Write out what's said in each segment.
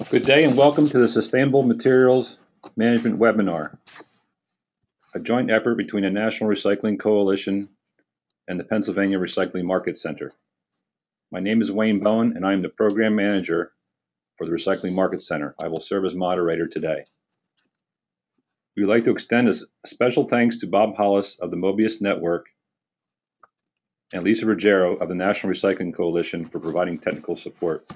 Good day and welcome to the Sustainable Materials Management webinar, a joint effort between the National Recycling Coalition and the Pennsylvania Recycling Market Center. My name is Wayne Bowen and I am the Program Manager for the Recycling Market Center. I will serve as moderator today. We would like to extend a special thanks to Bob Hollis of the Mobius Network and Lisa Ruggiero of the National Recycling Coalition for providing technical support.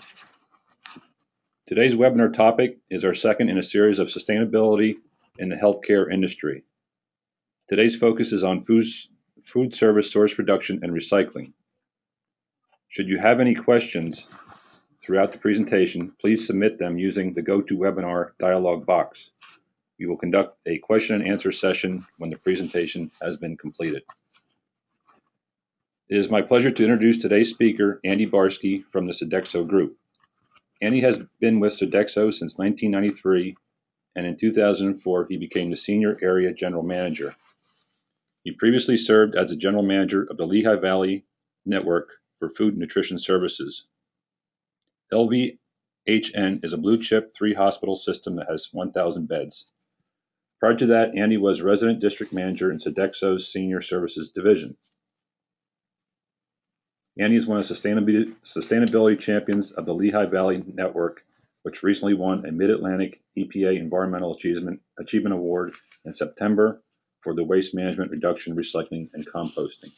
Today's webinar topic is our second in a series of sustainability in the healthcare industry. Today's focus is on food service source reduction and recycling. Should you have any questions throughout the presentation, please submit them using the GoToWebinar dialog box. We will conduct a question and answer session when the presentation has been completed. It is my pleasure to introduce today's speaker, Andy Barsky from the Sodexo Group. Andy has been with Sodexo since 1993, and in 2004, he became the Senior Area General Manager. He previously served as the General Manager of the Lehigh Valley Network for Food and Nutrition Services. LVHN is a blue-chip 3-hospital system that has 1,000 beds. Prior to that, Andy was Resident District Manager in Sodexo's Senior Services Division. Andy is one of the sustainability champions of the Lehigh Valley Network, which recently won a Mid-Atlantic EPA Environmental Achievement Award in September for the waste management, reduction, recycling, and composting.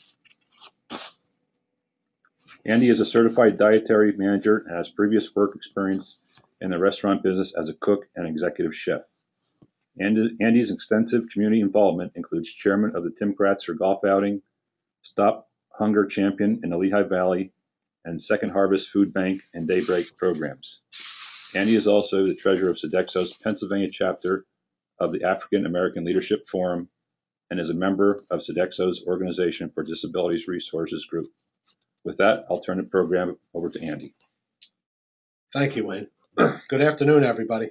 Andy is a certified dietary manager and has previous work experience in the restaurant business as a cook and executive chef. Andy's extensive community involvement includes chairman of the Tim Kratzer Golf Outing, Stop Hunger Champion in the Lehigh Valley, and Second Harvest Food Bank and Daybreak programs. Andy is also the treasurer of Sodexo's Pennsylvania chapter of the African American Leadership Forum and is a member of Sodexo's Organization for Disabilities Resources Group. With that, I'll turn the program over to Andy. Thank you, Wayne. Good afternoon, everybody.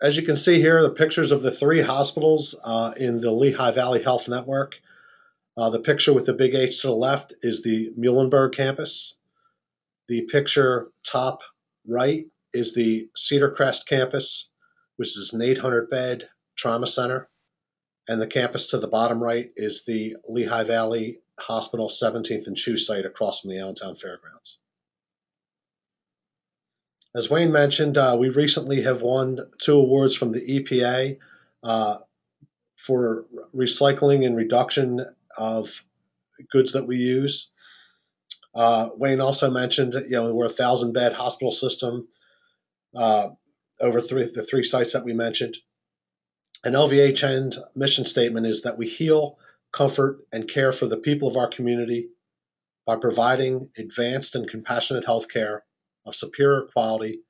As you can see here, the pictures of the 3 hospitals in the Lehigh Valley Health Network. The picture with the big H to the left is the Muhlenberg campus. The picture top right is the Cedar Crest campus, which is an 800-bed trauma center. And the campus to the bottom right is the Lehigh Valley Hospital 17th and Chew site across from the Allentown Fairgrounds. As Wayne mentioned, we recently have won 2 awards from the EPA for recycling and reduction of goods that we use. Wayne also mentioned, we're a 1,000-bed hospital system over the 3 sites that we mentioned. An LVHN mission statement is that we heal, comfort, and care for the people of our community by providing advanced and compassionate health care of superior quality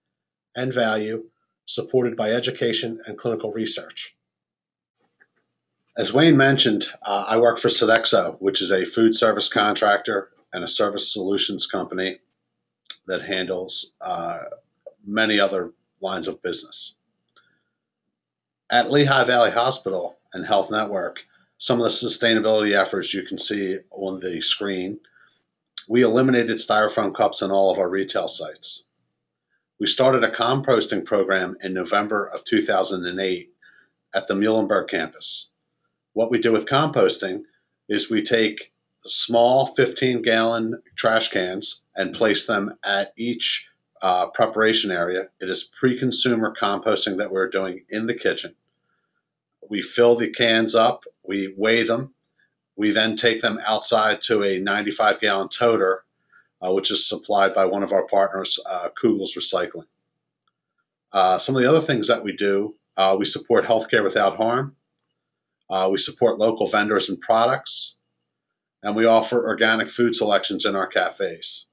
and value, supported by education and clinical research. As Wayne mentioned, I work for Sodexo, which is a food service contractor and a service solutions company that handles many other lines of business. At Lehigh Valley Hospital and Health Network, some of the sustainability efforts you can see on the screen. We eliminated styrofoam cups in all of our retail sites. We started a composting program in November of 2008 at the Muhlenberg campus. What we do with composting is we take small 15-gallon trash cans and place them at each preparation area. It is pre-consumer composting that we're doing in the kitchen. We fill the cans up, we weigh them, we then take them outside to a 95-gallon toter, which is supplied by one of our partners, Kugel's Recycling. Some of the other things that we do, we support healthcare without harm, we support local vendors and products, and we offer organic food selections in our cafes.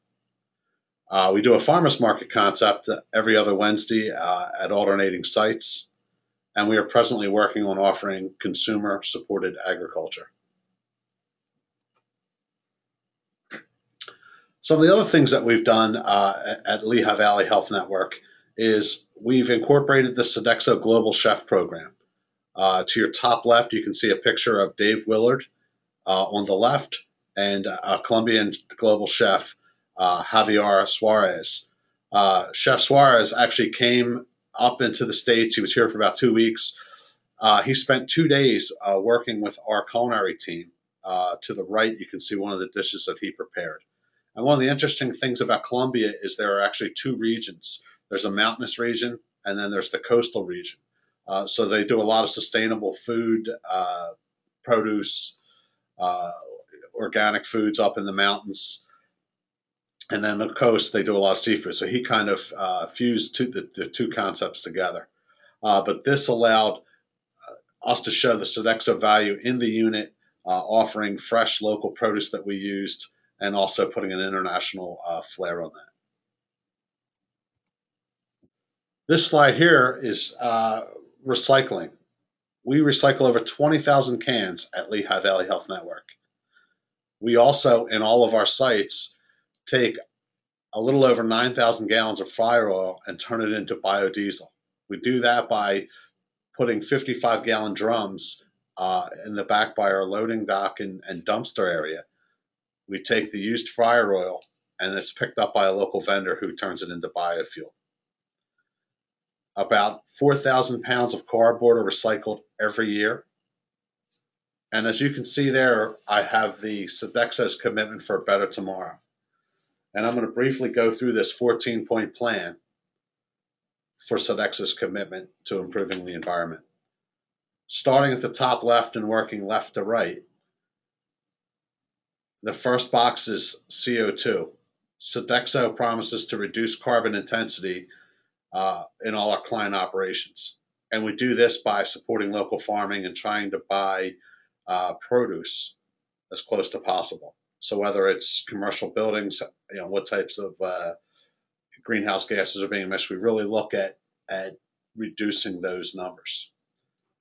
We do a farmers market concept every other Wednesday at alternating sites, and we are presently working on offering consumer-supported agriculture. Some of the other things that we've done at Lehigh Valley Health Network is we've incorporated the Sodexo Global Chef Program. To your top left, you can see a picture of Dave Willard on the left, and a Colombian global chef Javier Suarez. Chef Suarez actually came up into the States. He was here for about 2 weeks. He spent 2 days working with our culinary team. To the right, you can see one of the dishes that he prepared. And one of the interesting things about Colombia is there are actually two regions. There's a mountainous region, and then there's the coastal region. So they do a lot of sustainable food, produce, uh, organic foods up in the mountains. And then the coast, they do a lot of seafood. So he kind of fused the two concepts together. But this allowed us to show the Sodexo value in the unit, offering fresh local produce that we used, and also putting an international flair on that. This slide here is recycling. We recycle over 20,000 cans at Lehigh Valley Health Network. We also, in all of our sites, take a little over 9,000 gallons of fryer oil and turn it into biodiesel. We do that by putting 55-gallon drums in the back by our loading dock and dumpster area. We take the used fryer oil, and it's picked up by a local vendor who turns it into biofuel. About 4,000 pounds of cardboard are recycled every year. And as you can see there, I have the Sodexo's commitment for a better tomorrow. And I'm going to briefly go through this 14-point plan for Sodexo's commitment to improving the environment. Starting at the top left and working left to right, the first box is CO2. Sodexo promises to reduce carbon intensity in all our client operations. And we do this by supporting local farming and trying to buy produce as close to possible. So whether it's commercial buildings, what types of greenhouse gases are being emitted, we really look at reducing those numbers.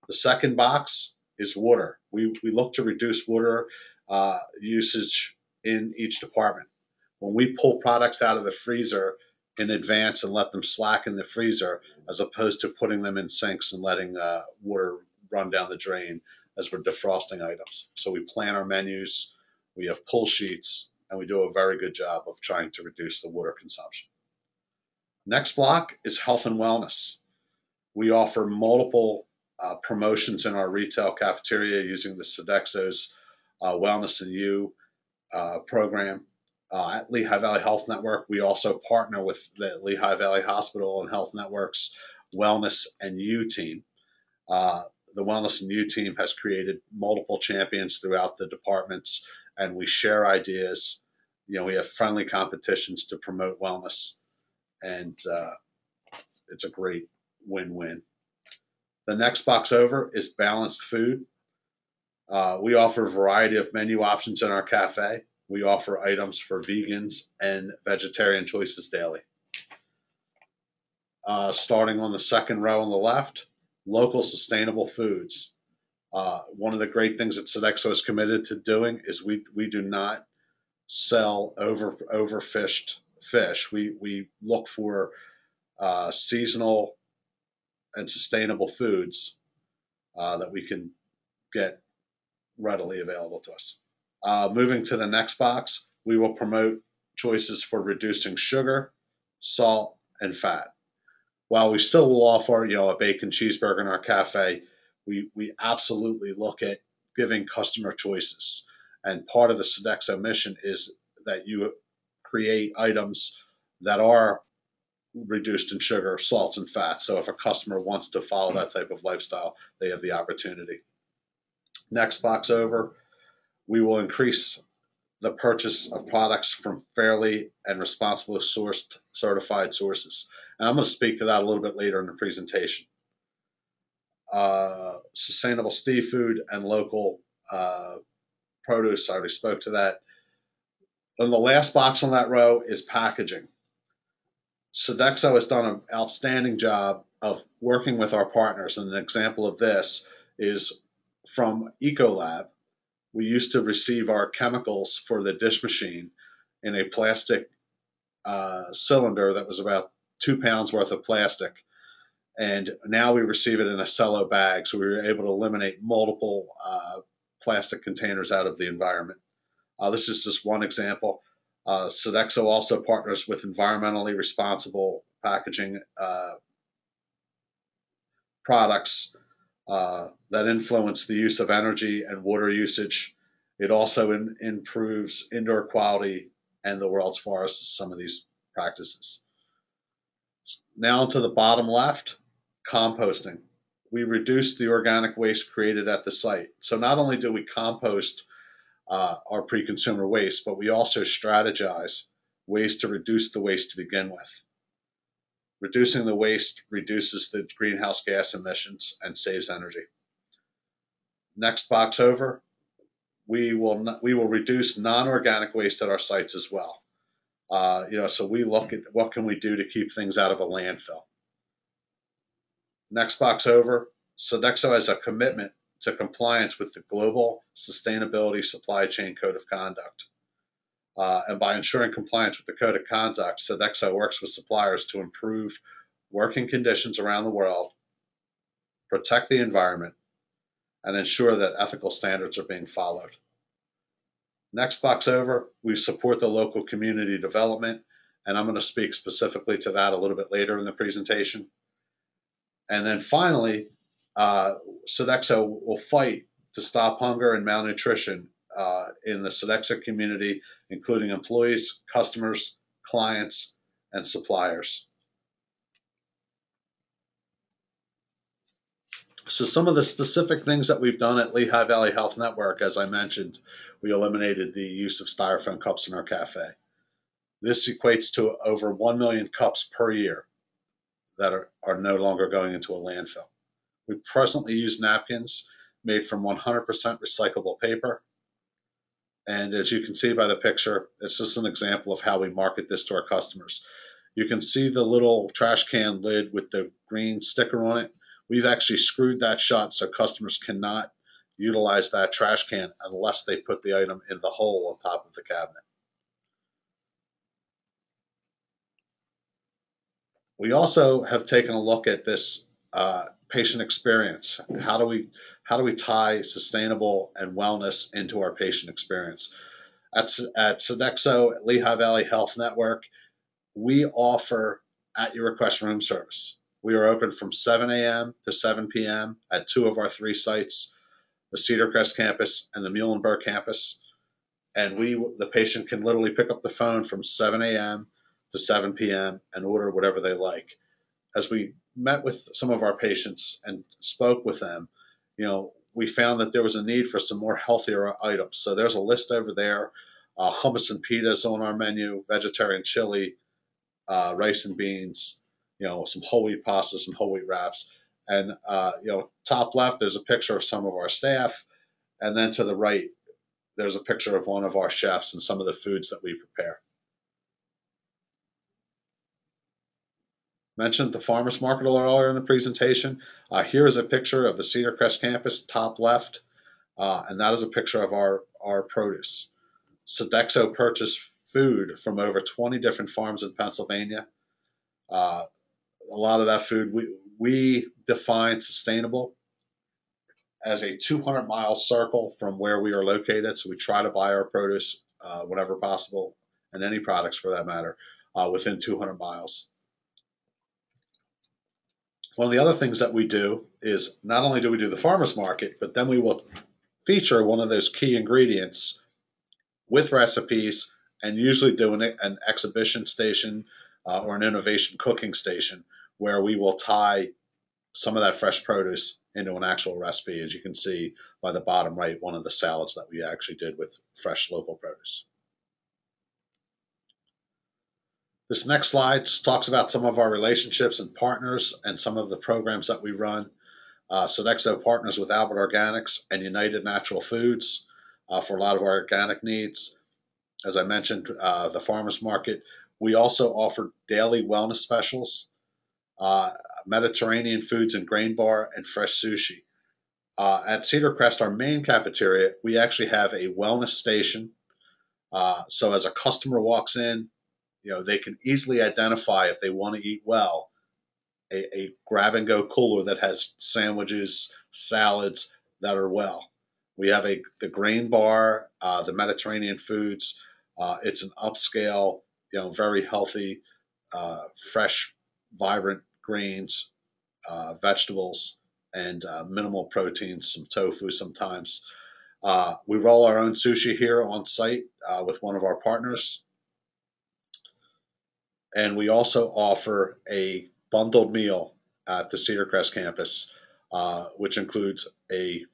The second box is water. We look to reduce water usage in each department. When we pull products out of the freezer in advance and let them slack in the freezer, as opposed to putting them in sinks and letting water run down the drain as we're defrosting items. So we plan our menus, we have pull sheets, and we do a very good job of trying to reduce the water consumption. Next block is health and wellness. We offer multiple promotions in our retail cafeteria using the Sodexo's Wellness and You program. At Lehigh Valley Health Network, we also partner with the Lehigh Valley Hospital and Health Network's Wellness and You team. The Wellness and You team has created multiple champions throughout the departments, and we share ideas. We have friendly competitions to promote wellness, and it's a great win-win. The next box over is balanced food. We offer a variety of menu options in our cafe. We offer items for vegans and vegetarian choices daily. Starting on the second row on the left, local sustainable foods. One of the great things that Sodexo is committed to doing is we do not sell overfished fish. We look for seasonal and sustainable foods that we can get readily available to us. Moving to the next box, we will promote choices for reducing sugar, salt, and fat. While we still will offer, a bacon cheeseburger in our cafe, we absolutely look at giving customer choices. And part of the Sodexo mission is that you create items that are reduced in sugar, salts, and fats. So if a customer wants to follow that type of lifestyle, they have the opportunity. Next box over, we will increase the purchase of products from fairly and responsibly sourced certified sources. And I'm going to speak to that a little bit later in the presentation. Sustainable seafood and local produce, I already spoke to that. And the last box on that row is packaging. Sodexo has done an outstanding job of working with our partners. And an example of this is from Ecolab. We used to receive our chemicals for the dish machine in a plastic cylinder that was about 2 pounds worth of plastic. And now we receive it in a cello bag. So we were able to eliminate multiple plastic containers out of the environment. This is just one example. Sodexo also partners with environmentally responsible packaging products that influence the use of energy and water usage. It also improves indoor quality and the world's forests, some of these practices. Now to the bottom left, composting. We reduce the organic waste created at the site. So not only do we compost our pre-consumer waste, but we also strategize ways to reduce the waste to begin with. Reducing the waste reduces the greenhouse gas emissions and saves energy. Next box over, we will reduce non-organic waste at our sites as well. So we look at what can we do to keep things out of a landfill. Next box over, Sodexo has a commitment to compliance with the Global Sustainability Supply Chain Code of Conduct. And by ensuring compliance with the Code of Conduct, Sodexo works with suppliers to improve working conditions around the world, protect the environment, and ensure that ethical standards are being followed. Next box over, we support the local community development, and I'm going to speak specifically to that a little bit later in the presentation. And then finally, Sodexo will fight to stop hunger and malnutrition in the Sodexo community, including employees, customers, clients, and suppliers. So some of the specific things that we've done at Lehigh Valley Health Network, as I mentioned, we eliminated the use of styrofoam cups in our cafe. This equates to over 1 million cups per year that are no longer going into a landfill. We presently use napkins made from 100% recyclable paper. And as you can see by the picture, it's just an example of how we market this to our customers. You can see the little trash can lid with the green sticker on it. We've actually screwed that shut so customers cannot utilize that trash can unless they put the item in the hole on top of the cabinet. We also have taken a look at this patient experience. How do we tie sustainable and wellness into our patient experience? At Sodexo, at Lehigh Valley Health Network, we offer at your request room service. We are open from 7 a.m. to 7 p.m. at 2 of our 3 sites, the Cedar Crest campus and the Muhlenberg campus. And the patient can literally pick up the phone from 7 a.m. to 7 p.m. and order whatever they like. As we met with some of our patients and spoke with them, we found that there was a need for some more healthier items. So there's a list over there, hummus and pitas on our menu, vegetarian chili, rice and beans, some whole wheat pasta, some whole wheat wraps. And, top left, there's a picture of some of our staff. And then to the right, there's a picture of one of our chefs and some of the foods that we prepare. Mentioned the farmers market earlier in the presentation. Here is a picture of the Cedar Crest campus, top left, and that is a picture of our produce. Sodexo purchased food from over 20 different farms in Pennsylvania. A lot of that food, we define sustainable as a 200-mile circle from where we are located. So we try to buy our produce whenever possible, and any products for that matter, within 200 miles. One of the other things that we do is not only do we do the farmers market, but then we will feature one of those key ingredients with recipes, and usually do an exhibition station or an innovation cooking station where we will tie some of that fresh produce into an actual recipe, as you can see by the bottom right, one of the salads that we actually did with fresh local produce. This next slide talks about some of our relationships and partners and some of the programs that we run. Sodexo partners with Albert Organics and United Natural Foods for a lot of our organic needs. As I mentioned, the farmers market. We also offer daily wellness specials, Mediterranean foods and grain bar, and fresh sushi. At Cedar Crest, our main cafeteria, we actually have a wellness station. So as a customer walks in, they can easily identify if they want to eat well, a grab-and-go cooler that has sandwiches, salads that are well. We have the grain bar, the Mediterranean foods. It's an upscale, very healthy, fresh, vibrant grains, vegetables, and minimal proteins, some tofu sometimes. We roll our own sushi here on site with one of our partners. And we also offer a bundled meal at the Cedar Crest campus, which includes a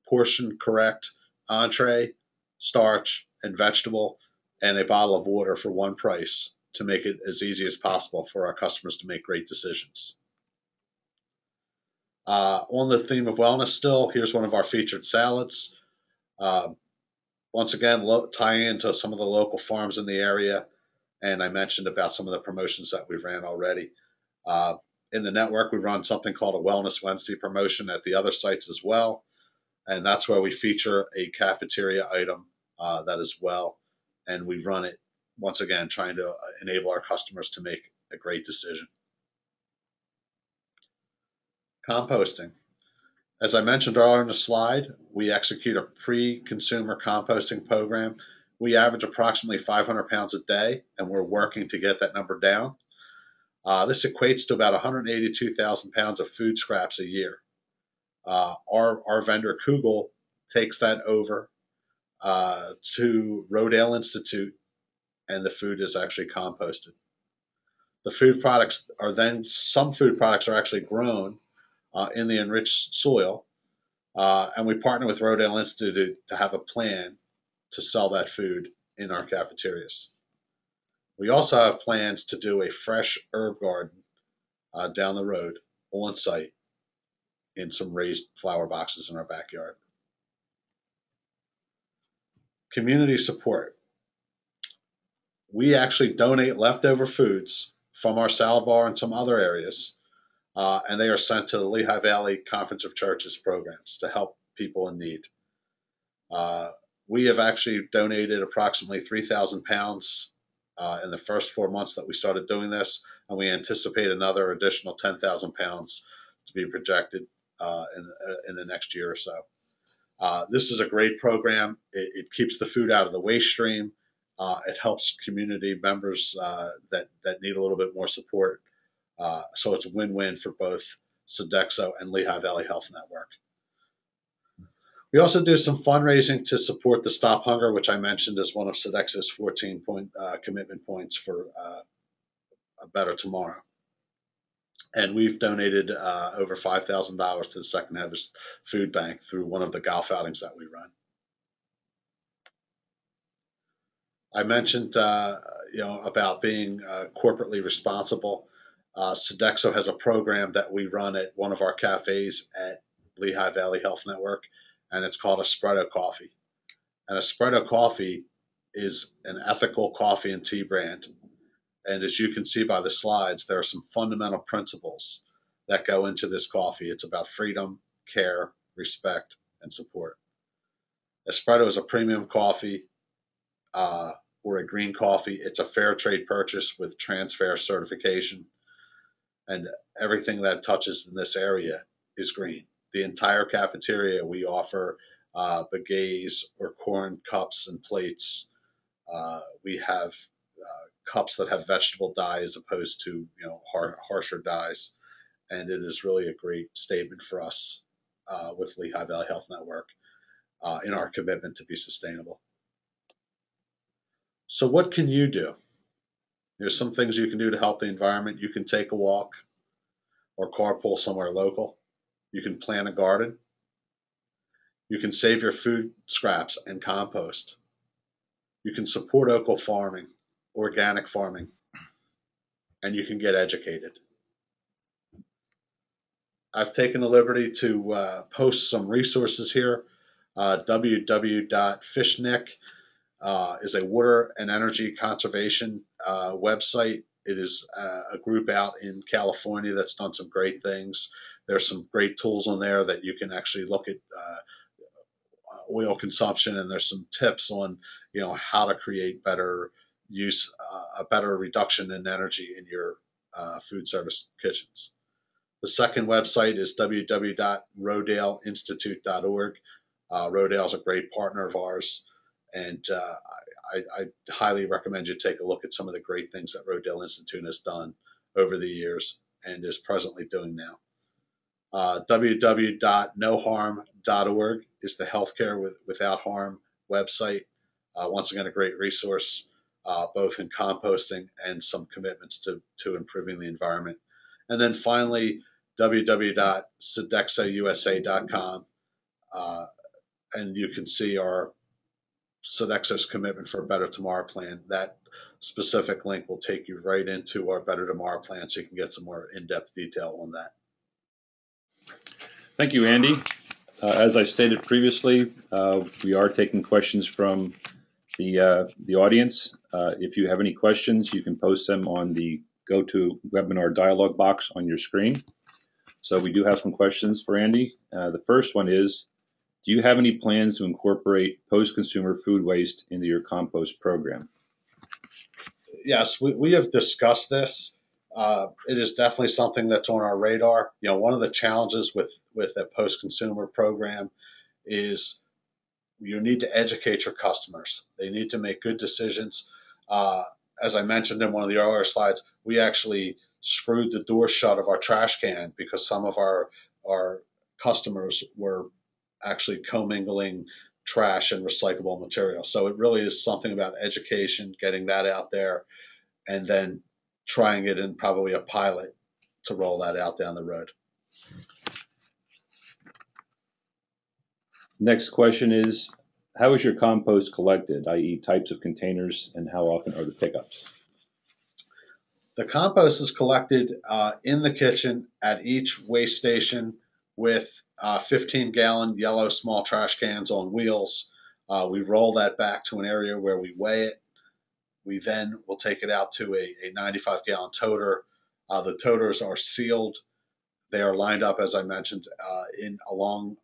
portion correct entree, starch, and vegetable, and a bottle of water for one price to make it as easy as possible for our customers to make great decisions. On the theme of wellness still, here's one of our featured salads. Once again, tie into some of the local farms in the area, and I mentioned about some of the promotions that we ran already. In the network, we run something called a Wellness Wednesday promotion at the other sites as well, and that's where we feature a cafeteria item that as well, and we run it, once again, trying to enable our customers to make a great decision. Composting. As I mentioned earlier in the slide, we execute a pre-consumer composting program. We average approximately 500 pounds a day, and we're working to get that number down. This equates to about 182,000 pounds of food scraps a year. Our vendor Kugel takes that over to Rodale Institute, and the food is actually composted. The food products are then, some food products are actually grown in the enriched soil, and we partner with Rodale Institute to have a plan to sell that food in our cafeterias. We also have plans to do a fresh herb garden down the road on site in some raised flower boxes in our backyard. Community support. We actually donate leftover foods from our salad bar and some other areas, and they are sent to the Lehigh Valley Conference of Churches programs to help people in need. We have actually donated approximately 3,000 pounds in the first 4 months that we started doing this, and we anticipate another additional 10,000 pounds to be projected in the next year or so. This is a great program. It keeps the food out of the waste stream. It helps community members that need a little bit more support. So it's a win-win for both Sodexo and Lehigh Valley Health Network. We also do some fundraising to support the Stop Hunger, which I mentioned as one of Sodexo's 14-point commitment points for a better tomorrow. And we've donated over $5,000 to the Second Harvest Food Bank through one of the golf outings that we run. I mentioned, about being corporately responsible. Sodexo has a program that we run at one of our cafes at Lehigh Valley Health Network, and it's called Espresso Coffee. And Espresso Coffee is an ethical coffee and tea brand. And as you can see by the slides, there are some fundamental principles that go into this coffee. It's about freedom, care, respect, and support. Espresso is a premium coffee or a green coffee. It's a fair trade purchase with Transfair certification. And everything that touches in this area is green. The entire cafeteria, we offer bagays or corn cups and plates. We have cups that have vegetable dye as opposed to harsher dyes, and it is really a great statement for us with Lehigh Valley Health Network in our commitment to be sustainable. So what can you do? There's some things you can do to help the environment. You can take a walk or carpool somewhere local. You can plant a garden. You can save your food scraps and compost. You can support local farming, organic farming, and you can get educated. I've taken the liberty to post some resources here. www.fishnick is a water and energy conservation website. It is a group out in California that's done some great things. There's some great tools on there that you can actually look at oil consumption, and there's some tips on how to create better use, a better reduction in energy in your food service kitchens. The second website is www.rodaleinstitute.org. Rodale is a great partner of ours, and I highly recommend you take a look at some of the great things that Rodale Institute has done over the years and is presently doing now. www.noharm.org is the Healthcare Without Harm website. Once again, a great resource, both in composting and some commitments to improving the environment. And then finally, www.sodexousa.com, and you can see our Sodexo's commitment for a Better Tomorrow plan. That specific link will take you right into our Better Tomorrow plan, so you can get some more in-depth detail on that. Thank you, Andy. As I stated previously, we are taking questions from the audience. If you have any questions, you can post them on the GoToWebinar dialog box on your screen. So we do have some questions for Andy. The first one is, do you have any plans to incorporate post-consumer food waste into your compost program? Yes, we have discussed this. It is definitely something that's on our radar. One of the challenges with a post-consumer program is you need to educate your customers. They need to make good decisions. As I mentioned in one of the earlier slides, we actually screwed the door shut of our trash can because some of our customers were actually commingling trash and recyclable material. So it really is something about education, getting that out there, and then trying it in probably a pilot to roll that out down the road. Next question is, how is your compost collected, i.e. types of containers, and how often are the pickups? The compost is collected in the kitchen at each waste station with 15-gallon yellow small trash cans on wheels. We roll that back to an area where we weigh it. We then will take it out to a 95-gallon toter. The toters are sealed. They are lined up, as I mentioned, along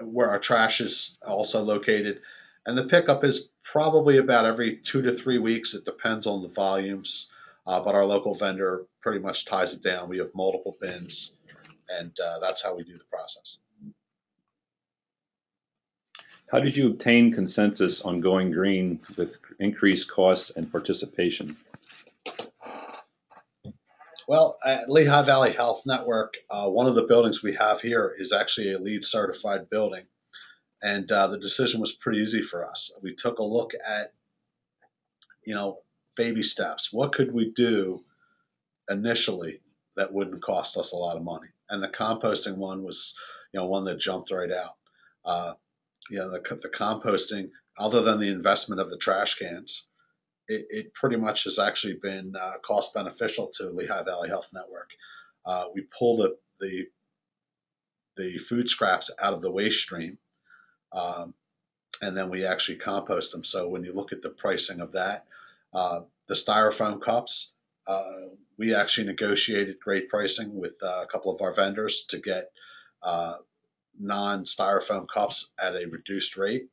where our trash is also located. And the pickup is probably about every 2 to 3 weeks. It depends on the volumes, but our local vendor pretty much ties it down. We have multiple bins, and that's how we do the process. How did you obtain consensus on going green with increased costs and participation? Well, at Lehigh Valley Health Network, one of the buildings we have here is actually a LEED certified building. And the decision was pretty easy for us. We took a look at, baby steps. What could we do initially that wouldn't cost us a lot of money? And the composting one was, one that jumped right out. The composting, other than the investment of the trash cans, it pretty much has actually been cost beneficial to Lehigh Valley Health Network. We pull the food scraps out of the waste stream, and then we actually compost them. So when you look at the pricing of that, the styrofoam cups, we actually negotiated great pricing with a couple of our vendors to get non-styrofoam cups at a reduced rate.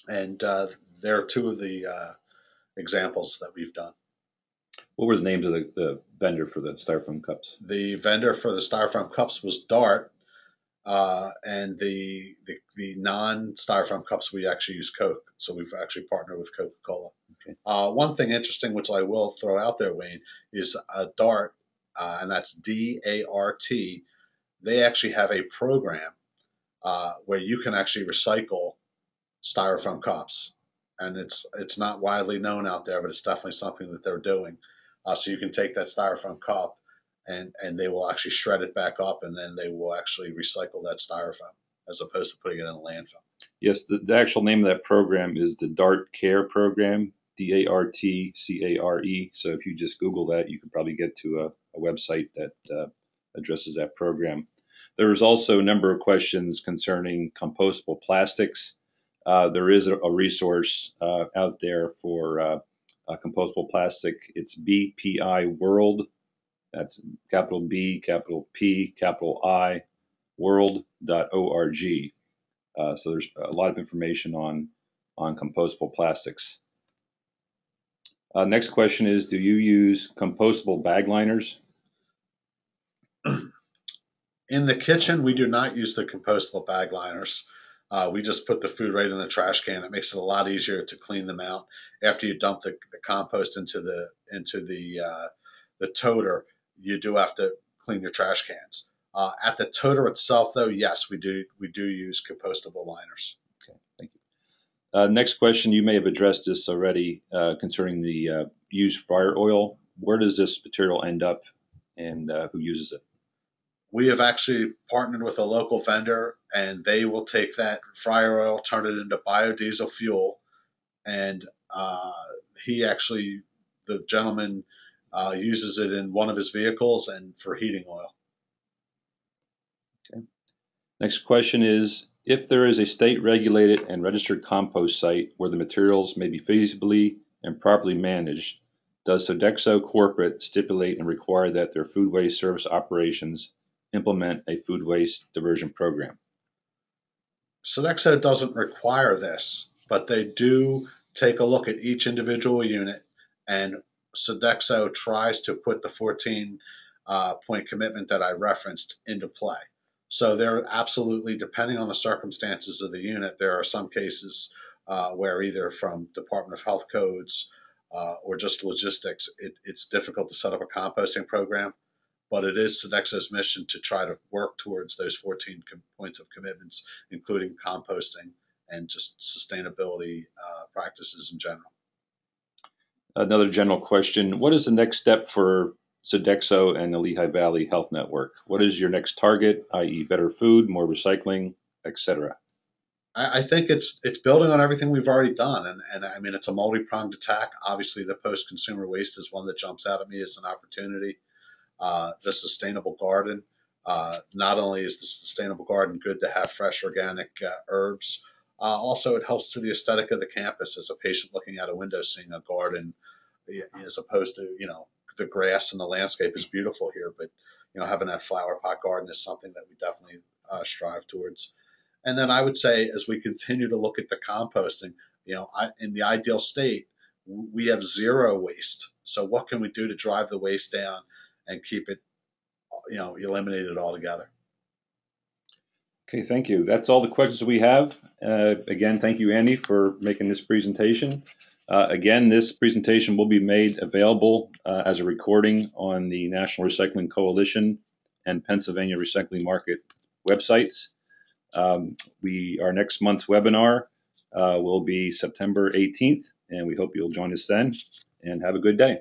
And there are two of the examples that we've done. What were the names of the vendor for the styrofoam cups? The vendor for the styrofoam cups was Dart, and the non-styrofoam cups, we actually use Coke. So we've actually partnered with Coca-Cola. Okay. One thing interesting, which I will throw out there, Wayne, is Dart, and that's DART. They actually have a program where you can actually recycle styrofoam cups. And it's not widely known out there, but it's definitely something that they're doing. So you can take that styrofoam cup and they will actually shred it back up, and then they will actually recycle that styrofoam as opposed to putting it in a landfill. Yes, the actual name of that program is the DART Care Program, DARTCARE. So if you just Google that, you could probably get to a website that addresses that program. There's also a number of questions concerning compostable plastics. There is a resource out there for compostable plastic. It's BPI World. That's capital B, capital P, capital I, world.org. So there's a lot of information on compostable plastics. Next question is, do you use compostable bag liners? In the kitchen, we do not use the compostable bag liners. We just put the food right in the trash can. It makes it a lot easier to clean them out after you dump the compost into the toter. You do have to clean your trash cans. At the toter itself, though, yes, we do use compostable liners. Okay, thank you. Next question, you may have addressed this already concerning the used fryer oil. Where does this material end up, and who uses it? We have actually partnered with a local vendor, and they will take that fryer oil, turn it into biodiesel fuel, and he actually, the gentleman, uses it in one of his vehicles and for heating oil. Okay. Next question is, if there is a state-regulated and registered compost site where the materials may be feasibly and properly managed, does Sodexo Corporate stipulate and require that their food waste service operations implement a food waste diversion program? Sodexo doesn't require this, but they do take a look at each individual unit, and Sodexo tries to put the 14 point commitment that I referenced into play. So they're absolutely, depending on the circumstances of the unit, there are some cases where either from Department of Health codes or just logistics, it's difficult to set up a composting program. But it is Sodexo's mission to try to work towards those 14 points of commitments, including composting and just sustainability practices in general. Another general question, what is the next step for Sodexo and the Lehigh Valley Health Network? What is your next target, i.e. better food, more recycling, etc.? I think it's building on everything we've already done, and I mean it's a multi-pronged attack. Obviously, the post-consumer waste is one that jumps out at me as an opportunity. The sustainable garden. Not only is the sustainable garden good to have fresh organic herbs, also it helps to the aesthetic of the campus as a patient looking out a window seeing a garden, as opposed to the grass and the landscape is beautiful here, but having that flower pot garden is something that we definitely strive towards. And then I would say as we continue to look at the composting, in the ideal state, we have zero waste. So what can we do to drive the waste down and keep it, eliminated altogether? Okay, thank you. That's all the questions we have. Again, thank you, Andy, for making this presentation. Again, this presentation will be made available as a recording on the National Recycling Coalition and Pennsylvania Recycling Market websites. Our next month's webinar will be September 18th, and we hope you'll join us then, and have a good day.